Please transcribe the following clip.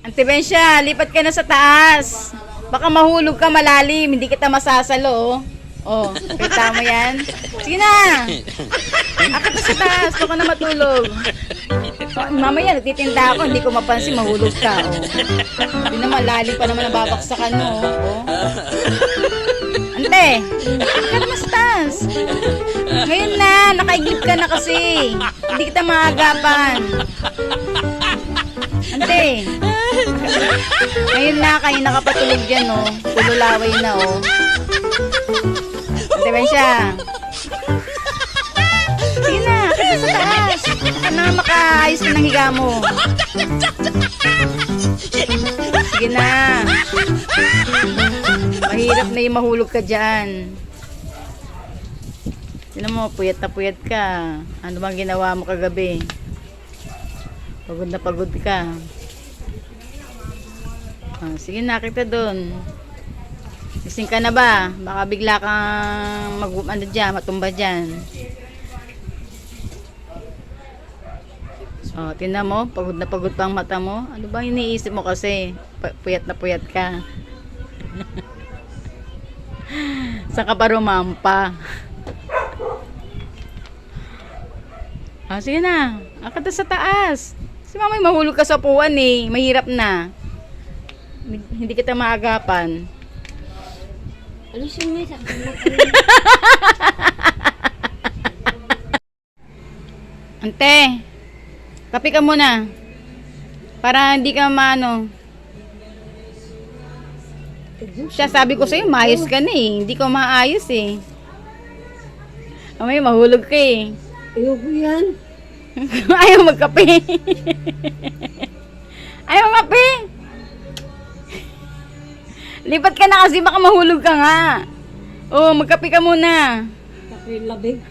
Ante Bensya, lipat ka na sa taas. Baka mahulog ka malalim, hindi kita masasalo. Oh, kita mo yan? Sige na. Akit na sa taas, baka na matulog. Oh, mamaya, nagtitinda ako, hindi ko mapansin, mahulog ka. Oh. Hindi na malalim pa naman nababaksakan mo. Oh. Ante, akit na sa taas. Ngayon na, nakaigib ka na kasi. Hindi kita maagapan. Ante. Ngayon na, kayo nakapatulog dyan, oh. Tululaway na, oh. Ante Bensya. Sige na, kita sa taas. Baka na makaayos ka ng higa mo. Sige na. Mahirap na yung mahulog ka dyan. Tignan mo, puyat na puyat ka. Ano bang ginawa mo kagabi? Pagod na pagod ka. Ah, sige na, kita doon. Gising ka na ba? Baka bigla kang matumba dyan. Oh, tingnan mo, pagod na pagod pa ang mata mo. Ano bang iniisip mo kasi? Puyat na puyat ka. Saan ka pa rumampa? Ah, sige na. Akit na sa taas. Si mamay mahulog ka sa upuan eh. Mahirap na. Hindi kita maagapan. Ano siya may sabi mo? Ante, kape ka muna. Para hindi ka maano. Siya, sabi ko sa'yo, maayos ka na eh. Hindi ko maayos eh. Mamay mahulog ka eh. Ayoko yan. Ayaw magkape. Ayaw magkape. Lipat ka na kasi baka mahulog ka nga. Oh, magkape ka muna. Kape labig.